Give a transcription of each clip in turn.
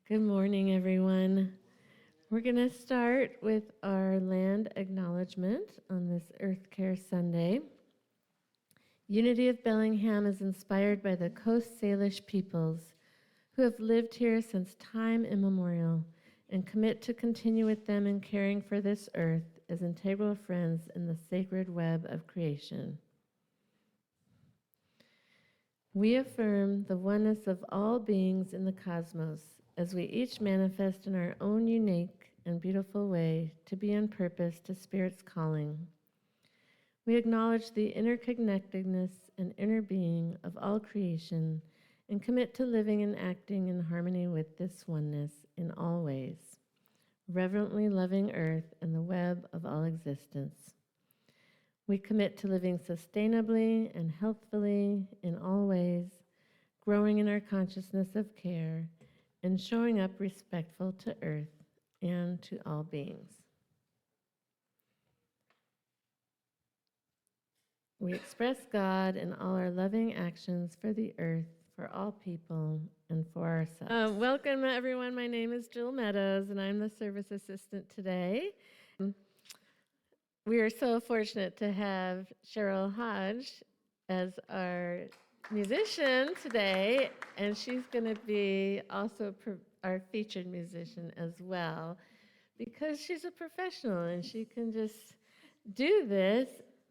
Good morning, everyone. We're going to start with our land acknowledgement on this Earth Care Sunday. Unity of Bellingham is inspired by the Coast Salish peoples who have lived here since time immemorial and commit to continue with them in caring for this earth as integral friends in the sacred web of creation. We affirm the oneness of all beings in the cosmos as we each manifest in our own unique and beautiful way to be on purpose to Spirit's calling. We acknowledge the interconnectedness and inner being of all creation and commit to living and acting in harmony with this oneness in all ways, reverently loving Earth and the web of all existence. We commit to living sustainably and healthfully in all ways, growing in our consciousness of care, and showing up respectful to Earth and to all beings. We express God in all our loving actions for the Earth, for all people, and for ourselves. Welcome, everyone. My name is Jill Meadows, and I'm the service assistant today. We are so fortunate to have Cheryl Hodge as our musician today, and she's going to be also our featured musician as well, because she's a professional and she can just do this.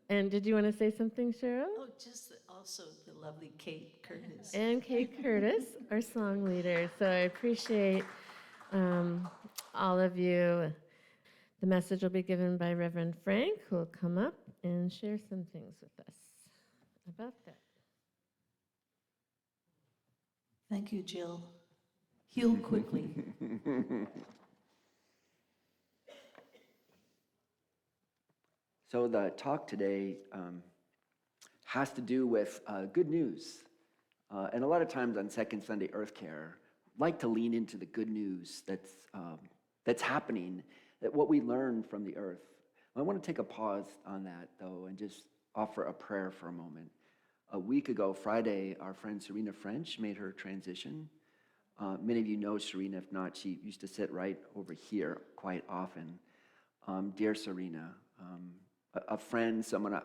And did you want to say something, Cheryl? Oh, just also the lovely Kate Curtis. And Kate Curtis, our song leader. So I appreciate all of you. The message will be given by Reverend Frank, who will come up and share some things with us about that. Thank you, Jill. Heal quickly. So the talk today has to do with good news. And a lot of times on Second Sunday Earth Care, like to lean into the good news that's happening, that what we learn from the earth. I want to take a pause on that, though, and just offer a prayer for a moment. A week ago, Friday, our friend Serena French made her transition. Many of you know Serena. If not, she used to sit right over here quite often. Dear Serena, a friend, someone,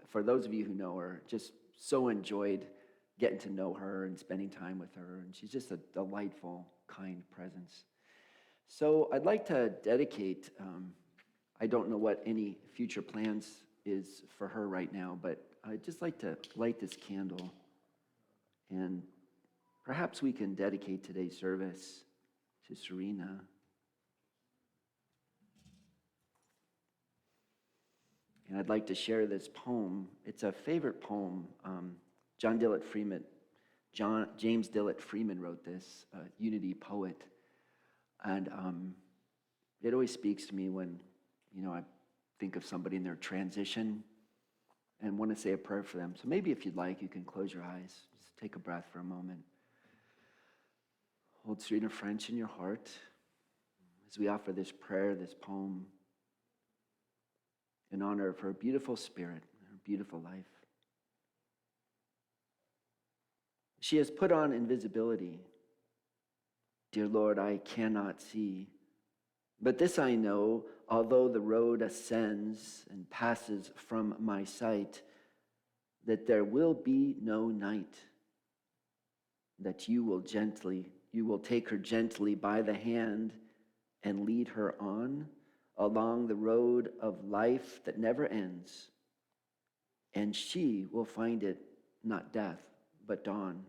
for those of you who know her, just so enjoyed getting to know her and spending time with her. And she's just a delightful, kind presence. So I'd like to dedicate, I don't know what any future plans is for her right now, but I'd just like to light this candle, and perhaps we can dedicate today's service to Serena. And I'd like to share this poem. It's a favorite poem. James Dillet Freeman wrote this, Unity poet. And it always speaks to me when, I think of somebody in their transition and want to say a prayer for them. So maybe if you'd like, you can close your eyes. Just take a breath for a moment. Hold Serena French in your heart as we offer this prayer, this poem, in honor of her beautiful spirit, her beautiful life. She has put on invisibility. Dear Lord, I cannot see. But this I know, although the road ascends and passes from my sight, that there will be no night, that you will take her gently by the hand and lead her on along the road of life that never ends, and she will find it not death, but dawn.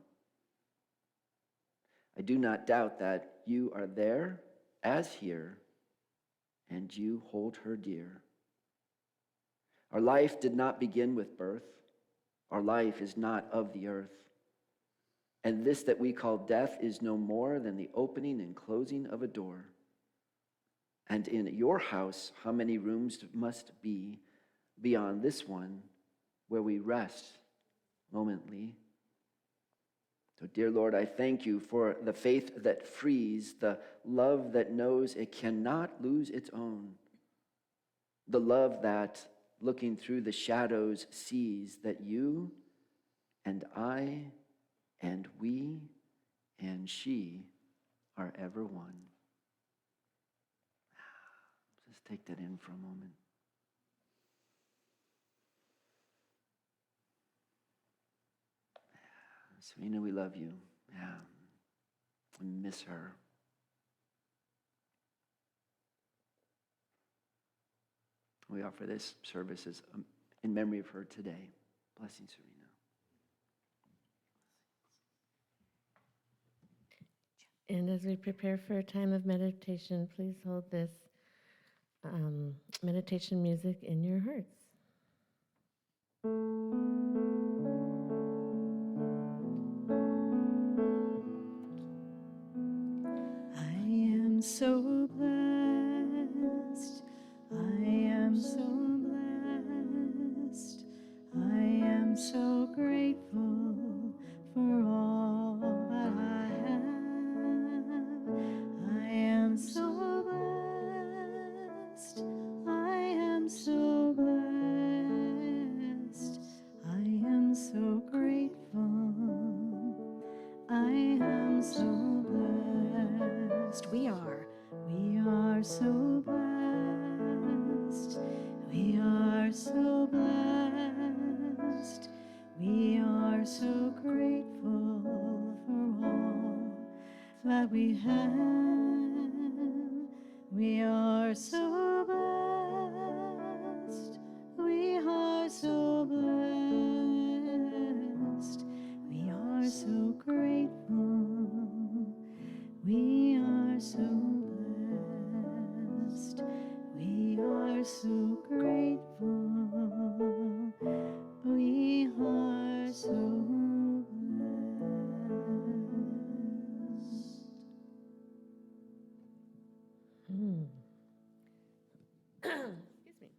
I do not doubt that you are there as here, and you hold her dear. Our life did not begin with birth. Our life is not of the earth. And this that we call death is no more than the opening and closing of a door. And in your house, how many rooms must be beyond this one where we rest momently? So, dear Lord, I thank you for the faith that frees, the love that knows it cannot lose its own, the love that, looking through the shadows, sees that you and I and we and she are ever one. Just take that in for a moment. Serena, we love you. Yeah. I miss her. We offer this service as in memory of her today. Blessing, Serena. And as we prepare for a time of meditation, please hold this meditation music in your hearts. I am so blessed. I am so blessed. I am so grateful for all that I have. I am so blessed. I am so blessed. I am so grateful. I am so blessed. We are so blessed. We are so blessed. We are so grateful for all that we have. We are so blessed. We are so blessed. We are so grateful. We are so blessed. We are so grateful. We are so blessed. Excuse me.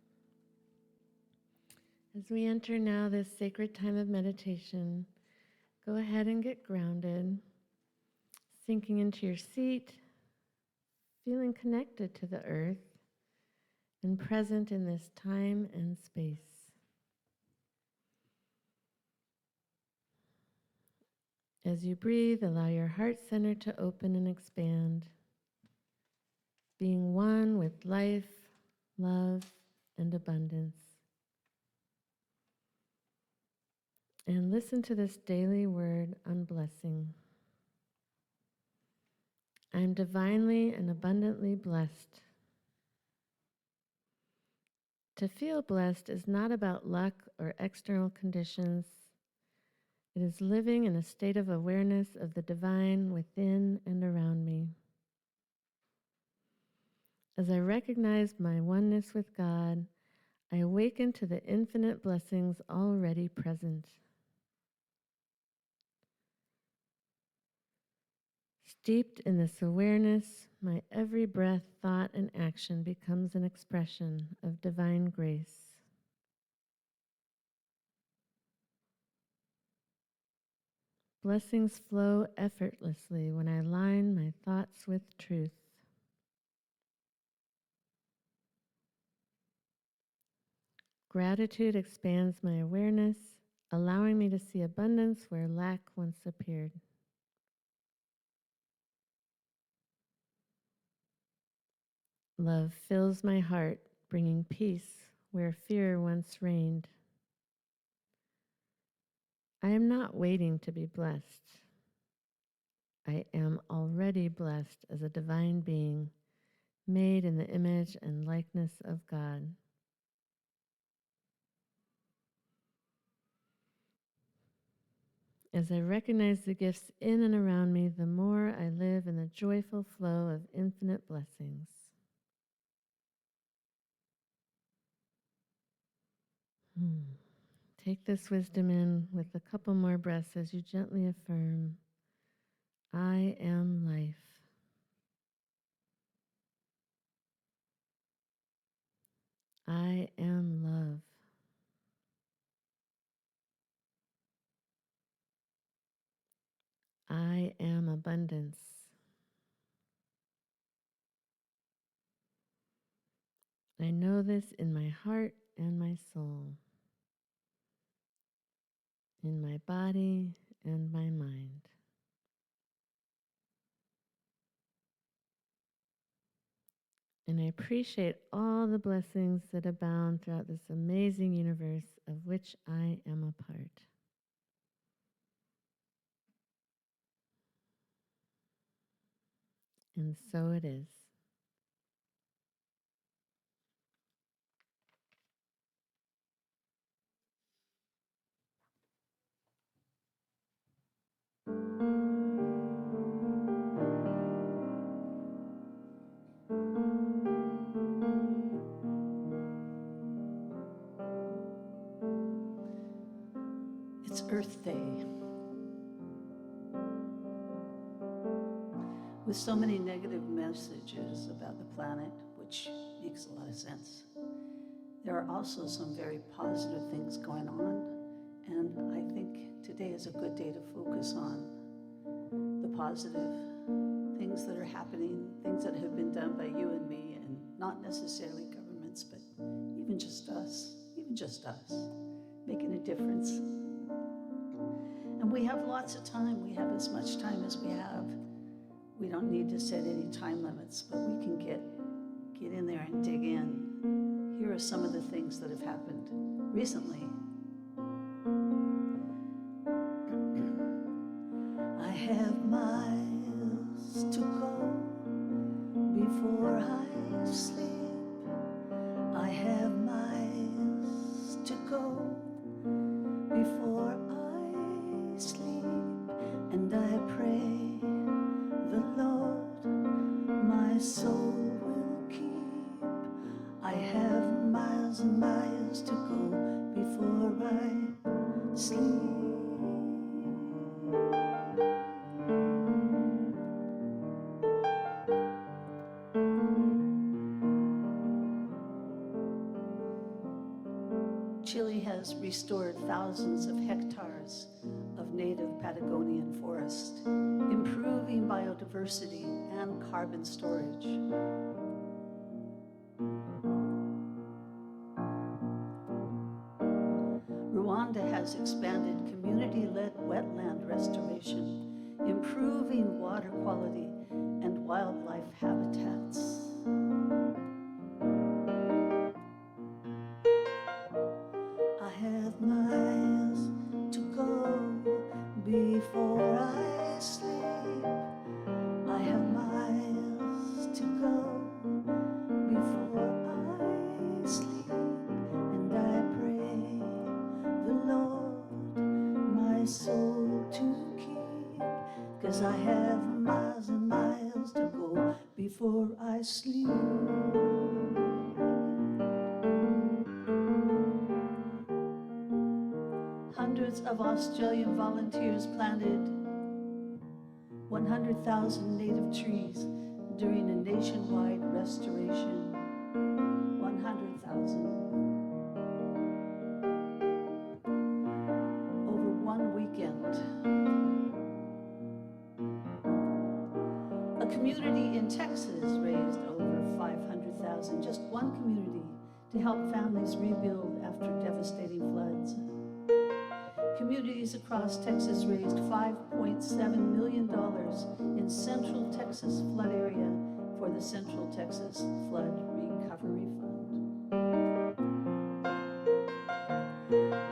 As we enter now this sacred time of meditation, go ahead and get grounded, sinking into your seat, feeling connected to the earth and present in this time and space. As you breathe, allow your heart center to open and expand, being one with life, love, and abundance. And listen to this daily word on blessing. I am divinely and abundantly blessed. To feel blessed is not about luck or external conditions. It is living in a state of awareness of the divine within and around me. As I recognize my oneness with God, I awaken to the infinite blessings already present. Steeped in this awareness, my every breath, thought, and action becomes an expression of divine grace. Blessings flow effortlessly when I align my thoughts with truth. Gratitude expands my awareness, allowing me to see abundance where lack once appeared. Love fills my heart, bringing peace where fear once reigned. I am not waiting to be blessed. I am already blessed as a divine being, made in the image and likeness of God. As I recognize the gifts in and around me, the more I live in the joyful flow of infinite blessings. Take this wisdom in with a couple more breaths as you gently affirm, I am life. I am love. I am abundance. I know this in my heart and my soul, in my body and my mind. And I appreciate all the blessings that abound throughout this amazing universe of which I am a part. And so it is. It's Earth Day. With so many negative messages about the planet, which makes a lot of sense, there are also some very positive things going on. And I think today is a good day to focus on the positive things that are happening, things that have been done by you and me, and not necessarily governments, but even just us, making a difference. And we have lots of time. We have as much time as we have. We don't need to set any time limits, but we can get in there and dig in. Here are some of the things that have happened recently. I have miles to go before I sleep. I have miles to go before I sleep, and I pray the Lord my soul will keep. I have miles and miles to go before I sleep. Chile has restored thousands of hectares of native Patagonian forest, improving biodiversity and carbon storage. Rwanda has expanded community-led wetland restoration, improving water quality and wildlife habitats. I have miles to go before I sleep. I have miles to go before I sleep, and I pray the Lord my soul to keep, 'cause I have miles and miles to go before I sleep. Hundreds of Australian volunteers planted 100,000 native trees during a nationwide restoration. 100,000. Over one weekend. A community in Texas raised over 500,000, just one community, to help families rebuild after devastating floods. Communities across Texas raised $5.7 million in Central Texas flood area for the Central Texas Flood Recovery Fund.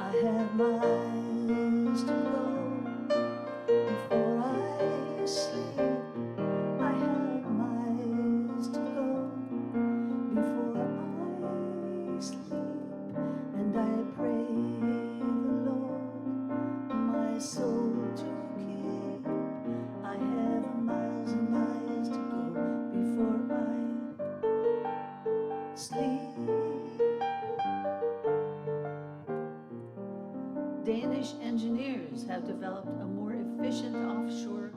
I have miles to go before I sleep. I have miles to go before I sleep, and I pray the Lord my soul to keep. I have miles and miles to go before I sleep. Danish engineers have developed a more efficient offshore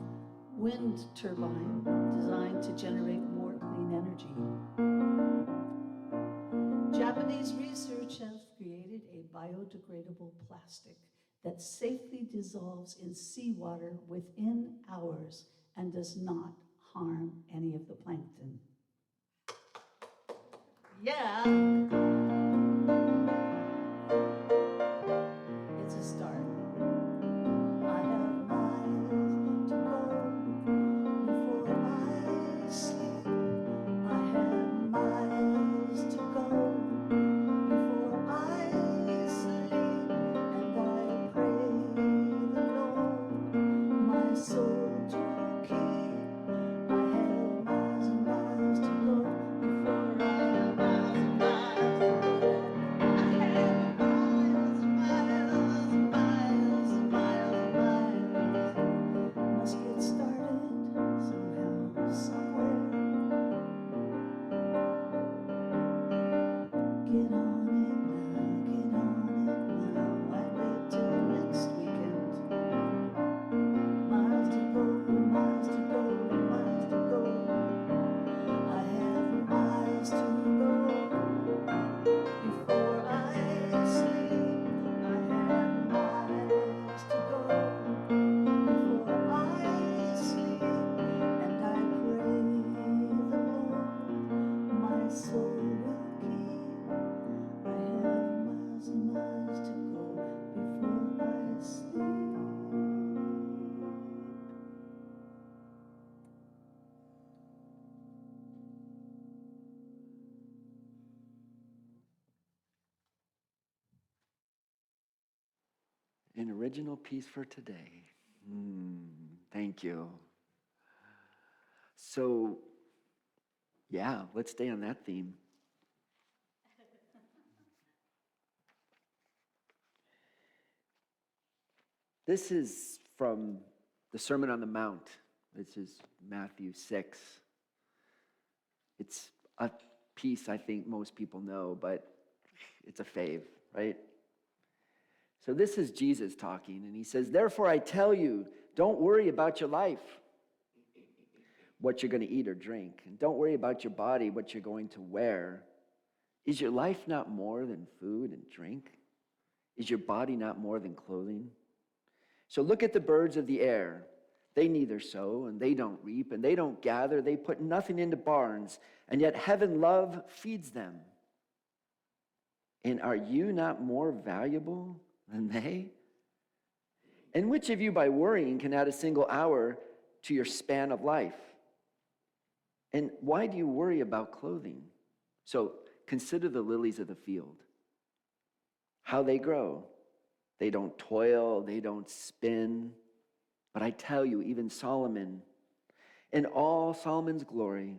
wind turbine designed to generate more clean energy. Japanese research has created a biodegradable plastic that safely dissolves in seawater within hours and does not harm any of the plankton. Yeah. It's a start. I have miles to go before I sleep. I have miles An original piece for today. Thank you. So, yeah, let's stay on that theme. This is from the Sermon on the Mount. This is Matthew 6. It's a piece I think most people know, but it's a fave, right? So this is Jesus talking, and he says, "Therefore I tell you, don't worry about your life, what you're going to eat or drink. And don't worry about your body, what you're going to wear. Is your life not more than food and drink? Is your body not more than clothing? So look at the birds of the air. They neither sow, and they don't reap, and they don't gather. They put nothing into barns, and yet heaven love feeds them. And are you not more valuable than they? And which of you by worrying can add a single hour to your span of life? And why do you worry about clothing? So consider the lilies of the field, how they grow. They don't toil, they don't spin. But I tell you, even Solomon, in all Solomon's glory,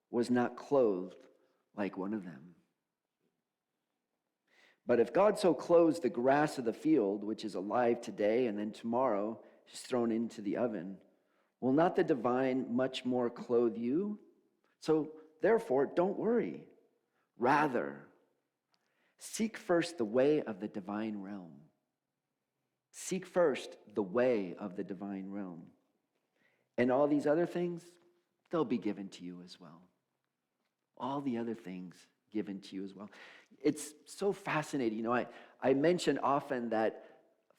was not clothed like one of them. But if God so clothes the grass of the field, which is alive today and then tomorrow is thrown into the oven, will not the divine much more clothe you? So therefore, don't worry. Rather, seek first the way of the divine realm. Seek first the way of the divine realm. And all these other things, they'll be given to you as well. All the other things given to you as well. It's so fascinating. You know, I mention often that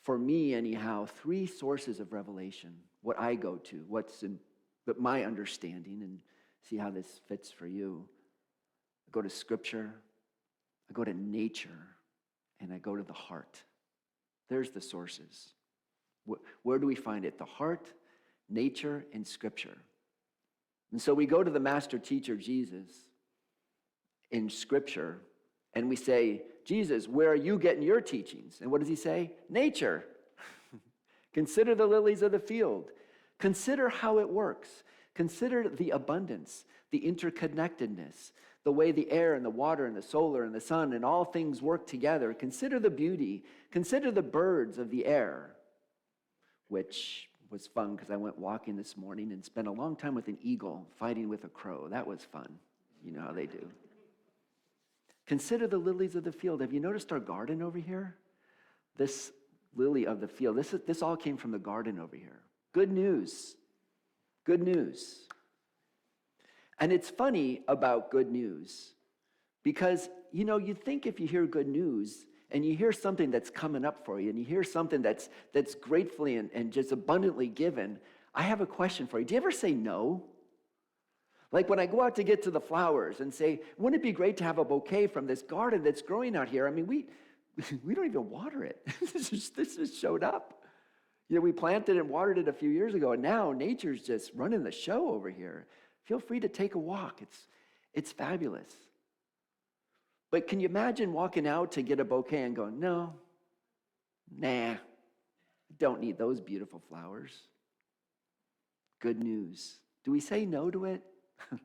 for me anyhow, 3 sources of revelation, what I go to, what's in my understanding, and see how this fits for you. I go to Scripture, I go to nature, and I go to the heart. There's the sources. Where do we find it? The heart, nature, and Scripture. And so we go to the master teacher, Jesus, in Scripture, and we say, Jesus, where are you getting your teachings? And what does he say? Nature. Consider the lilies of the field. Consider how it works. Consider the abundance, the interconnectedness, the way the air and the water and the solar and the sun and all things work together. Consider the beauty. Consider the birds of the air, which was fun because I went walking this morning and spent a long time with an eagle fighting with a crow. That was fun. You know how they do. Consider the lilies of the field. Have you noticed our garden over here? This lily of the field, this all came from the garden over here. Good news. Good news. And it's funny about good news because, you know, you think if you hear good news and you hear something that's coming up for you and you hear something that's gratefully and just abundantly given, I have a question for you. Do you ever say no? Like when I go out to get to the flowers and say, wouldn't it be great to have a bouquet from this garden that's growing out here? I mean, we don't even water it. This just showed up. You know, we planted and watered it a few years ago, and now nature's just running the show over here. Feel free to take a walk. It's fabulous. But can you imagine walking out to get a bouquet and going, no, nah, don't need those beautiful flowers. Good news. Do we say no to it? I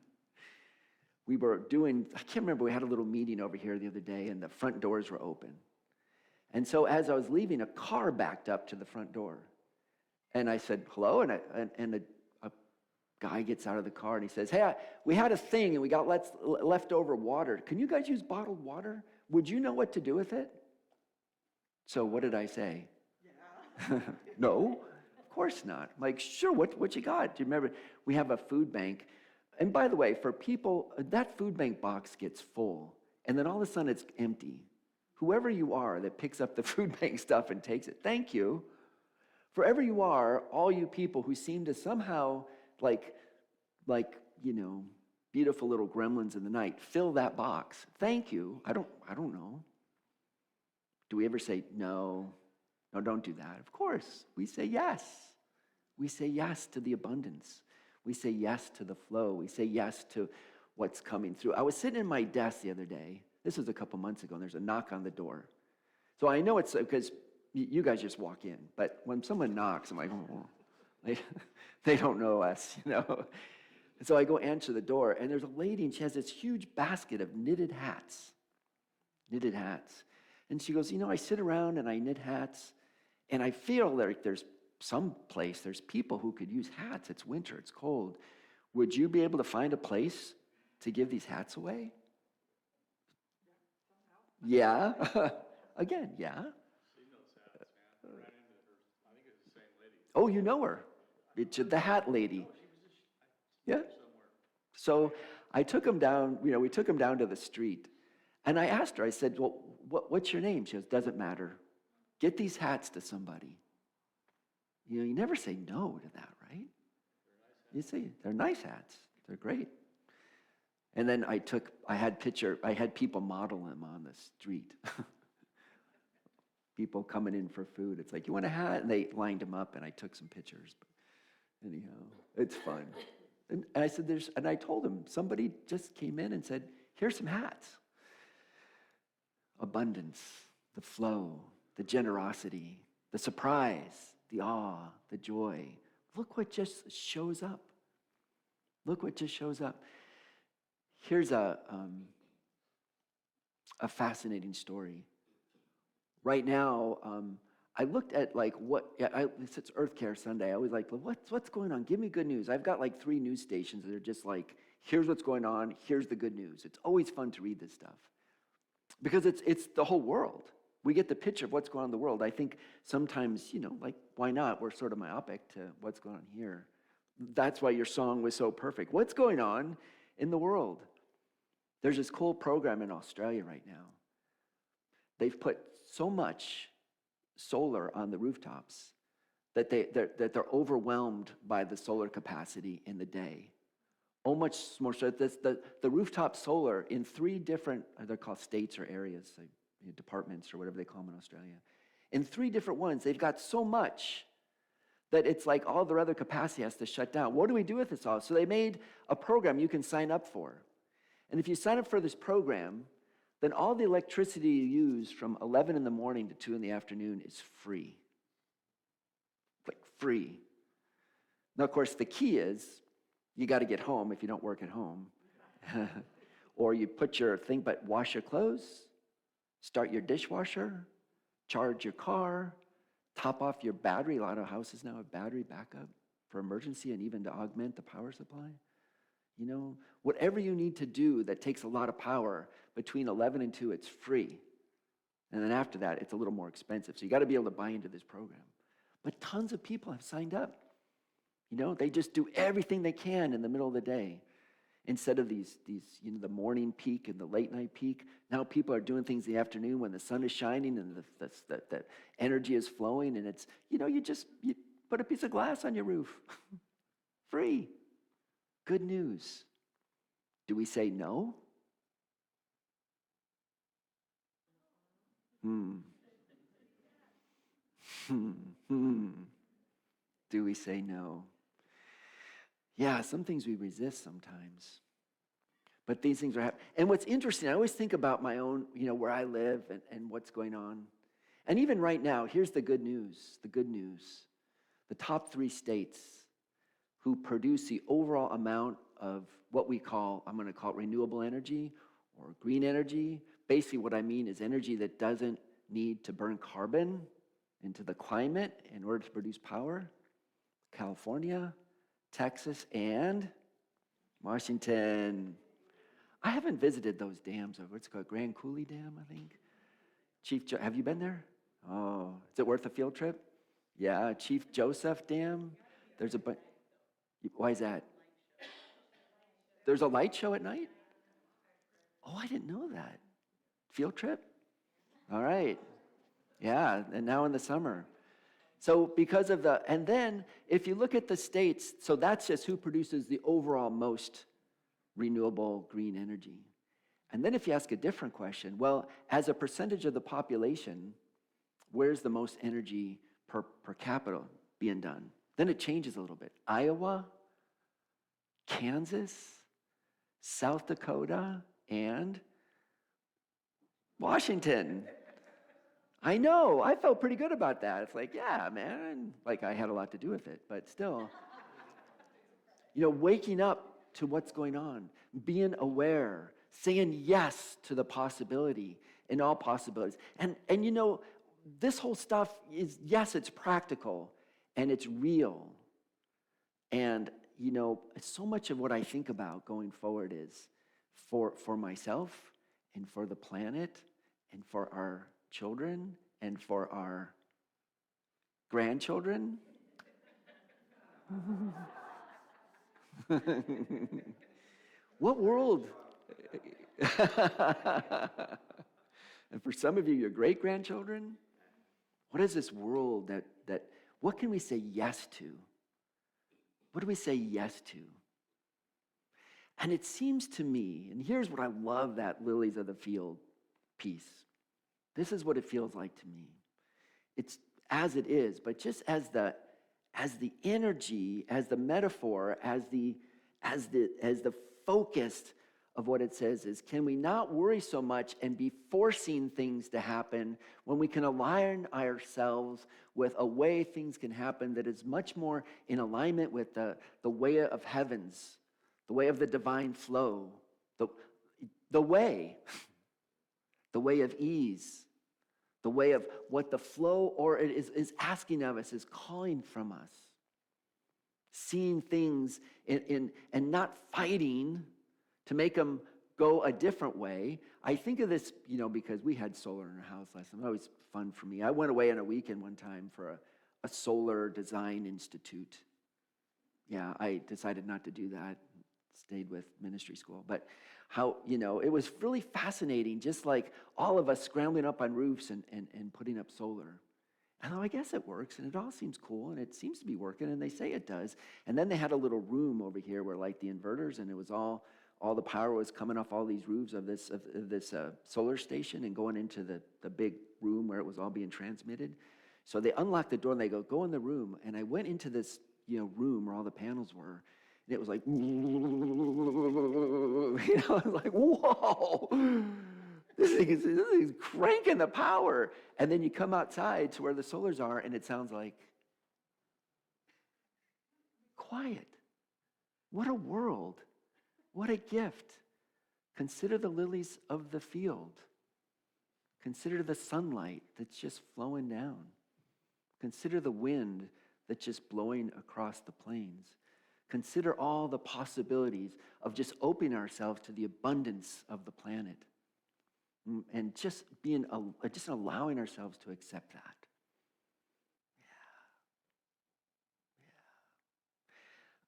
can't remember, we had a little meeting over here the other day, and the front doors were open. And so as I was leaving, a car backed up to the front door. And I said, hello, and a guy gets out of the car and he says, hey, we had a thing and we got leftover water. Can you guys use bottled water? Would you know what to do with it? So what did I say? Yeah. No, of course not. I'm like, sure, what you got? Do you remember? We have a food bank. And by the way, for people, that food bank box gets full and then all of a sudden it's empty. Whoever you are that picks up the food bank stuff and takes it, thank you. Forever you are, all you people who seem to somehow, like, you know, beautiful little gremlins in the night, fill that box. Thank you. I don't know. Do we ever say no? No, don't do that. Of course, we say yes. We say yes to the abundance. We say yes to the flow. We say yes to what's coming through. I was sitting in my desk the other day. This was a couple months ago, and there's a knock on the door. So I know it's because you guys just walk in. But when someone knocks, I'm like, oh, they don't know us, you know. And so I go answer the door, and there's a lady, and she has this huge basket of knitted hats. And she goes, I sit around and I knit hats, and I feel like there's people who could use hats. It's winter, it's cold. Would you be able to find a place to give these hats away? Yeah. Again, yeah. She knows hats, man. I ran into her. I think it's the same lady. Oh, you know her. It's the hat lady. Yeah. So I took him down, we took him down to the street. And I asked her, I said, well, what's your name? She goes, doesn't matter. Get these hats to somebody. You never say no to that, right? You say, they're nice hats. They're great. And then I had people model them on the street. People coming in for food. It's like, you want a hat? And they lined them up, and I took some pictures. But anyhow, it's fun. And I said, and I told him, somebody just came in and said, here's some hats. Abundance, the flow, the generosity, the surprise, the awe, the joy. Look what just shows up. Here's a fascinating story. Right now, I looked at it's Earth Care Sunday. I was like, what's going on? Give me good news. I've got like 3 news stations that are just like, here's what's going on. Here's the good news. It's always fun to read this stuff because it's the whole world. We get the picture of what's going on in the world. I think sometimes, why not? We're sort of myopic to what's going on here. That's why your song was so perfect. What's going on in the world? There's this cool program in Australia right now. They've put so much solar on the rooftops that they're overwhelmed by the solar capacity in the day. Oh, much more so. The rooftop solar in 3 different, they're called states or areas, like departments or whatever they call them in Australia. In 3 different ones, they've got so much that it's like all their other capacity has to shut down. What do we do with this all? So they made a program you can sign up for. And if you sign up for this program, then all the electricity you use from 11 in the morning to 2 in the afternoon is free. Like free. Now, of course, the key is you got to get home if you don't work at home. Or you put your thing, but wash your clothes, start your dishwasher, charge your car, top off your battery. A lot of houses now have battery backup for emergency and even to augment the power supply. Whatever you need to do that takes a lot of power, between 11 and 2, it's free. And then after that, it's a little more expensive. So you got to be able to buy into this program. But tons of people have signed up. They just do everything they can in the middle of the day. Instead of these the morning peak and the late night peak, now people are doing things in the afternoon when the sun is shining and the energy is flowing, and it's, you put a piece of glass on your roof. Free. Good news. Do we say no? Do we say no? Yeah, some things we resist sometimes. But these things are happening. And what's interesting, I always think about my own, where I live and what's going on. And even right now, here's the good news. The top 3 states who produce the overall amount of what I'm going to call it renewable energy or green energy. Basically what I mean is energy that doesn't need to burn carbon into the climate in order to produce power. California, Texas, and Washington. I haven't visited those dams over. It's called Grand Coulee Dam, I think. Have you been there? Oh, is it worth a field trip? Yeah, Chief Joseph Dam. There's a bunch. Why is that? There's a light show at night? Oh, I didn't know that. Field trip? All right. Yeah, and now in the summer. So because of and then if you look at the states, so that's just who produces the overall most renewable green energy. And then if you ask a different question, well, as a percentage of the population, where's the most energy per capita being done? Then it changes a little bit. Iowa, Kansas, South Dakota, and Washington. I know. I felt pretty good about that. It's like, yeah, man. Like I had a lot to do with it, but still. Waking up to what's going on, being aware, saying yes to the possibility and all possibilities. And this whole stuff is, yes, it's practical and it's real. And, so much of what I think about going forward is for myself and for the planet and for our children and for our grandchildren. What world? And for some of you, your great-grandchildren, what is this world that what can we say yes to? What do we say yes to? And it seems to me, and here's what I love, that lilies of the field piece. This is what it feels like to me. It's as it is, but just as the energy, as the metaphor, as the focus of what it says is, can we not worry so much and be forcing things to happen when we can align ourselves with a way things can happen that is much more in alignment with the way of heavens, the way of the divine flow, the way of ease, the way of what the flow or it is asking of us, is calling from us. Seeing things and not fighting to make them go a different way. I think of this, because we had solar in our house last time. It was fun for me. I went away on a weekend one time for a solar design institute. Yeah, I decided not to do that. Stayed with ministry school. But how, it was really fascinating, just like all of us scrambling up on roofs and putting up solar. And I guess it works, and it all seems cool, and it seems to be working, and they say it does. And then they had a little room over here where, like, the inverters, and it was all the power was coming off all these roofs of this solar station and going into the big room where it was all being transmitted. So they unlocked the door, and they go in the room. And I went into this, room where all the panels were, and it was like, I was like, whoa. This thing is cranking the power. And then you come outside to where the solars are, and it sounds like quiet. What a world. What a gift. Consider the lilies of the field. Consider the sunlight that's just flowing down. Consider the wind that's just blowing across the plains. Consider all the possibilities of just opening ourselves to the abundance of the planet. And just allowing ourselves to accept that.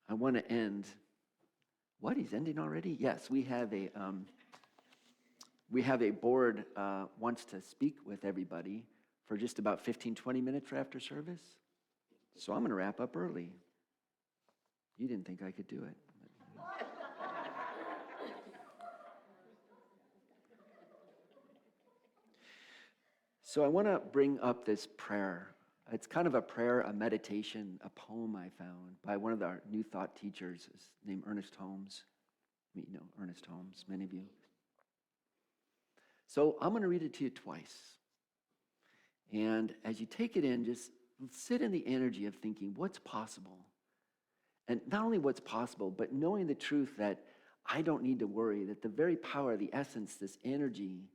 Yeah. I want to end. What? He's ending already? Yes, we have a board wants to speak with everybody for just about 15, 20 minutes after service. So I'm going to wrap up early. You didn't think I could do it. So I want to bring up this prayer. It's kind of a prayer, a meditation, a poem I found by one of our New Thought teachers named Ernest Holmes. Ernest Holmes, many of you. So I'm going to read it to you twice. And as you take it in, just sit in the energy of thinking, what's possible? And not only what's possible, but knowing the truth that I don't need to worry, that the very power, the essence, this energy,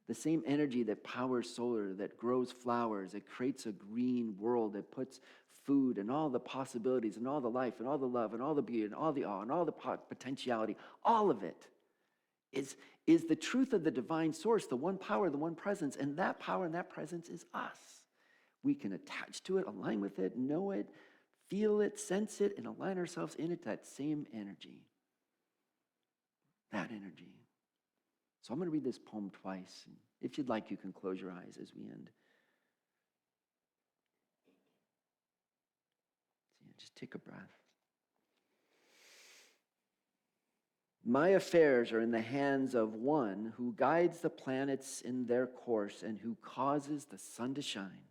the same energy that powers solar, that grows flowers, that creates a green world, that puts food and all the possibilities and all the life and all the love and all the beauty and all the awe and all the potentiality, all of it is the truth of the divine source, the one power, the one presence, and that power and that presence is us. We can attach to it, align with it, know it, feel it, sense it, and align ourselves in it, that same energy. That energy. So I'm going to read this poem twice. If you'd like, you can close your eyes as we end. Just take a breath. My affairs are in the hands of one who guides the planets in their course and who causes the sun to shine.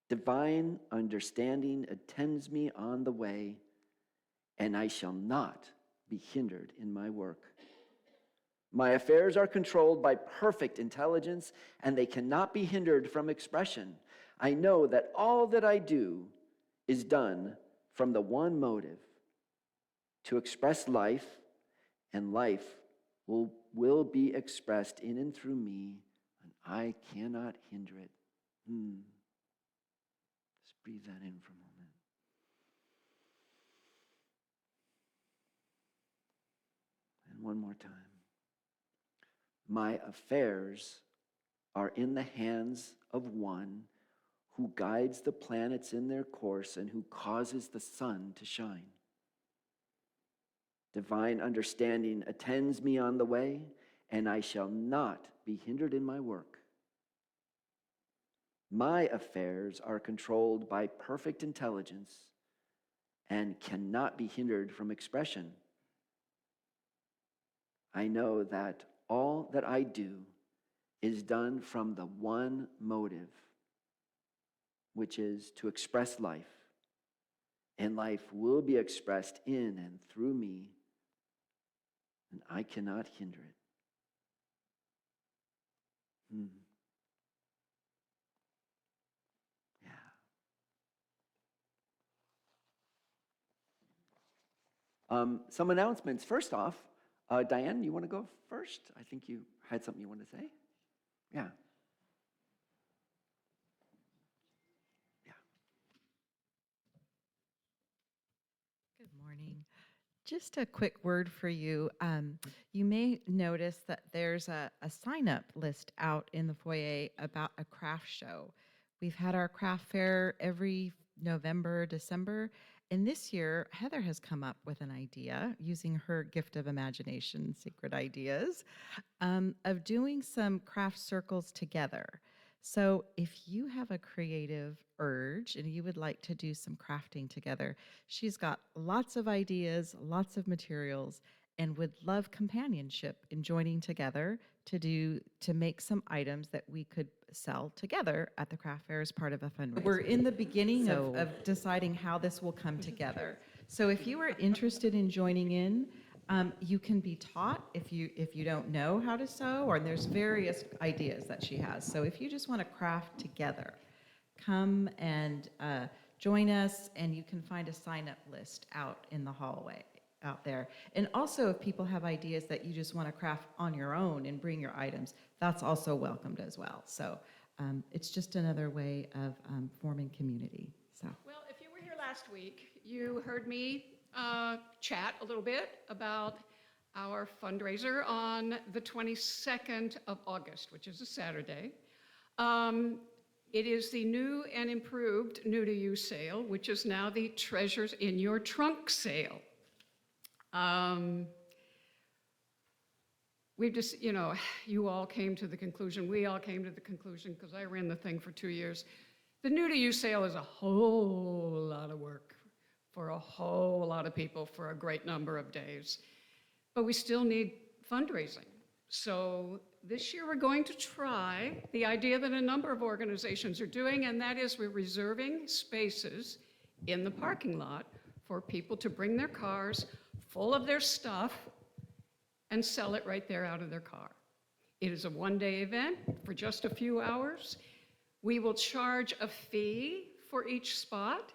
Divine understanding attends me on the way, and I shall not be hindered in my work. My affairs are controlled by perfect intelligence, and they cannot be hindered from expression. I know that all that I do is done from the one motive, to express life, and life will be expressed in and through me, and I cannot hinder it. Just breathe that in for a moment. And one more time. My affairs are in the hands of one who guides the planets in their course and who causes the sun to shine. Divine understanding attends me on the way, and I shall not be hindered in my work. My affairs are controlled by perfect intelligence and cannot be hindered from expression. I know that all that I do is done from the one motive, which is to express life, and life will be expressed in and through me, and I cannot hinder it. Some announcements. First off, Diane, you want to go first? I think you had something you want to say. Yeah. Good morning. Just a quick word for you. You may notice that there's a sign-up list out in the foyer about a craft show. We've had our craft fair every November, December, and this year Heather has come up with an idea using her gift of imagination, secret ideas, of doing some craft circles together. So if you have a creative urge and you would like to do some crafting together, she's got lots of ideas, lots of materials, and would love companionship in joining together to make some items that we could sell together at the craft fair as part of a fundraiser. We're in the beginning of deciding how this will come together. So if you are interested in joining in, you can be taught if you don't know how to sew, or there's various ideas that she has. So if you just want to craft together, come and join us, and you can find a sign-up list out in the hallway out there. And also, if people have ideas that you just want to craft on your own and bring your items, that's also welcomed as well. So it's just another way of forming community. So. Well, if you were here last week, you heard me chat a little bit about our fundraiser on the 22nd of August, which is a Saturday. It is the new and improved New to You sale, which is now the Treasures in Your Trunk sale. We've just, you all came to the conclusion, we all came to the conclusion, because I ran the thing for 2 years, the New to You sale is a whole lot of work for a whole lot of people for a great number of days. But we still need fundraising. So this year we're going to try the idea that a number of organizations are doing, and that is we're reserving spaces in the parking lot for people to bring their cars full of their stuff and sell it right there out of their car. It is a one-day event for just a few hours. We will charge a fee for each spot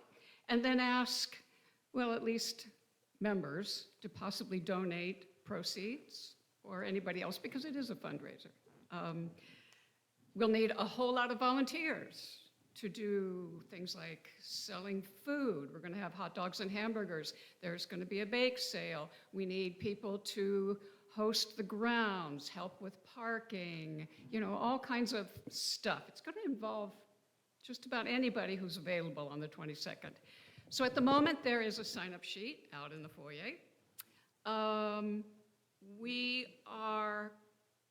and then ask, well, at least members to possibly donate proceeds or anybody else, because it is a fundraiser. We'll need a whole lot of volunteers to do things like selling food. We're going to have hot dogs and hamburgers. There's going to be a bake sale. We need people to host the grounds, help with parking, all kinds of stuff. It's going to involve just about anybody who's available on the 22nd. So at the moment, there is a sign-up sheet out in the foyer. We are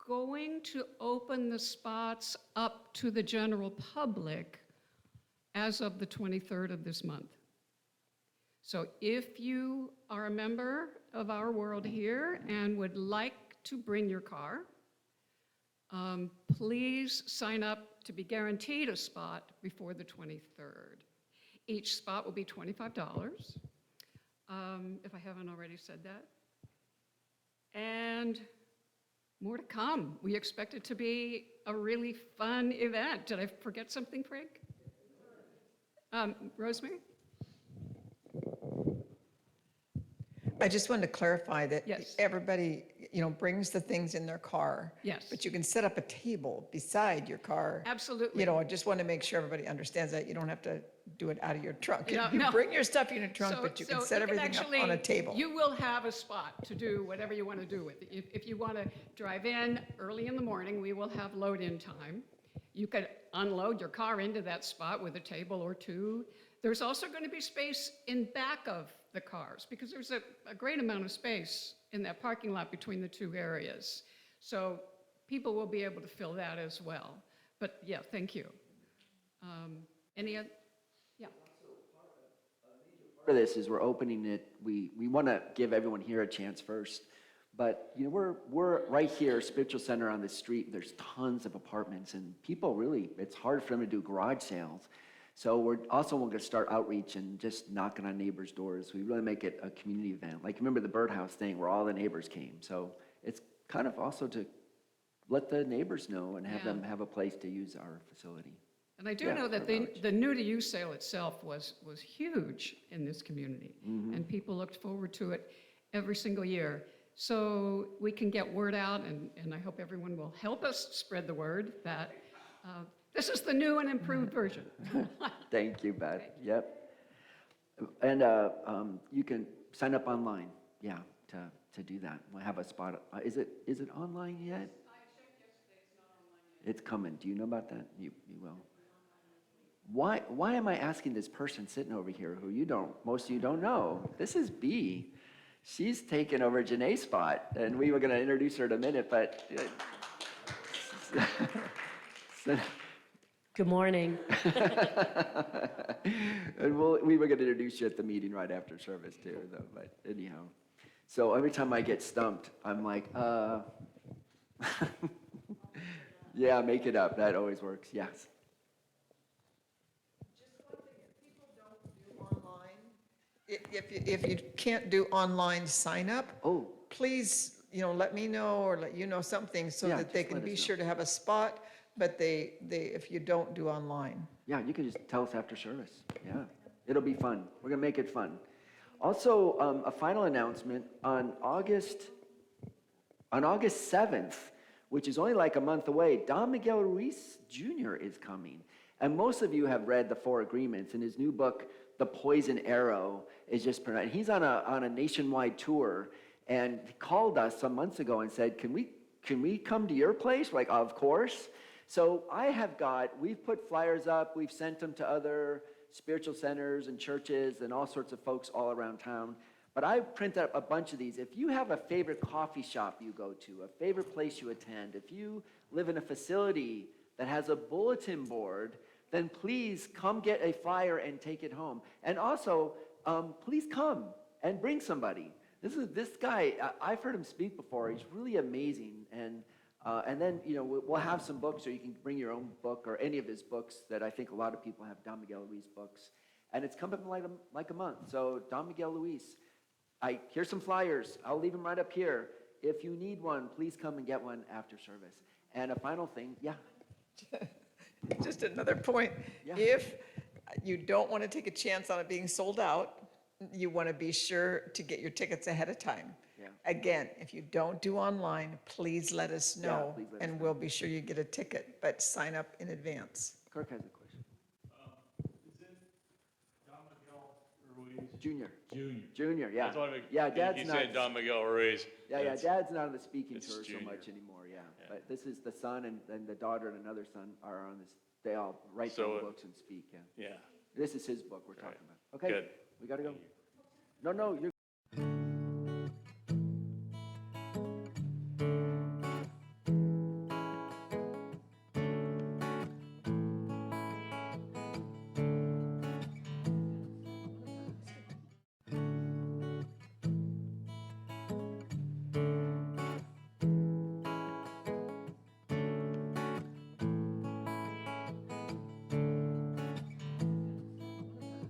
going to open the spots up to the general public as of the 23rd of this month. So if you are a member of our world here and would like to bring your car, please sign up to be guaranteed a spot before the 23rd. Each spot will be $25, if I haven't already said that. And more to come. We expect it to be a really fun event. Did I forget something, Frank? Rosemary? I just wanted to clarify that Yes. everybody, brings the things in their car. Yes. But you can set up a table beside your car. Absolutely. I just want to make sure everybody understands that. You don't have to do it out of your trunk. No, You no. bring your stuff in your trunk, but you can set everything up on a table. You will have a spot to do whatever you want to do with it. If you want to drive in early in the morning, we will have load-in time. You could unload your car into that spot with a table or two. There's also going to be space in back of the cars because there's a great amount of space in that parking lot between the two areas. So people will be able to fill that as well. But yeah, thank you. Any other? Yeah. Part of this is we're opening it. We want to give everyone here a chance first. But we're right here, Spiritual Center on the street. There's tons of apartments and people really, it's hard for them to do garage sales. So we're also going to start outreach and just knocking on neighbors' doors. We really make it a community event. Like remember the birdhouse thing where all the neighbors came. So it's kind of also to let the neighbors know and have them have a place to use our facility. And I do know that the new to you sale itself was huge in this community. And people looked forward to it every single year. So we can get word out, and I hope everyone will help us spread the word that this is the new and improved version. Thank you, Beth. Yep. And you can sign up online, to do that. We'll have a spot. Is it online yet? I checked yesterday. It's not online yet. It's coming. Do you know about that? You will. Why am I asking this person sitting over here who most of you don't know? This is B. She's taken over Janae's spot, and we were going to introduce her in a minute, but. Good morning. And we were going to introduce you at the meeting right after service too, though. But anyhow, so every time I get stumped, I'm like, yeah, make it up. That always works. Yes. Just one thing, if people don't do online, if you can't do online sign up, please, let me know or let you know something so that they can be sure to have a spot. But if you don't do online. Yeah, you can just tell us after service. Yeah, it'll be fun. We're going to make it fun. Also, a final announcement on August 7th, which is only like a month away, Don Miguel Ruiz Jr. is coming. And most of you have read the 4 Agreements, and his new book, The Poison Arrow, is just pronounced. He's on a nationwide tour, and he called us some months ago and said, can we come to your place? We're like, of course. So we've put flyers up, we've sent them to other spiritual centers and churches and all sorts of folks all around town. But I printed up a bunch of these. If you have a favorite coffee shop you go to, a favorite place you attend, if you live in a facility that has a bulletin board, then please come get a flyer and take it home. And also, please come and bring somebody. This guy, I've heard him speak before. He's really amazing. And then, we'll have some books, or you can bring your own book or any of his books that I think a lot of people have, Don Miguel Ruiz books. And it's coming in like a month. So Don Miguel Ruiz, here's some flyers. I'll leave them right up here. If you need one, please come and get one after service. And a final thing, Just another point. Yeah. If you don't want to take a chance on it being sold out, you want to be sure to get your tickets ahead of time. Yeah. Again, if you don't do online, please let us know, please let us and know. we'll be sure you get a ticket, but sign up in advance. Kirk has a question. Is it Don Miguel Ruiz? Junior, Junior. yeah. That's what I- Yeah, Dad's He not. said Don Miguel Ruiz. Yeah, That's- Dad's not on the speaking it's tour so Junior. much anymore, yeah. But this is the son and the daughter and another son are on this. They all write So their it- books and speak, yeah. Yeah. This is his book we're talking about. Okay, Good. we got to go. No, you're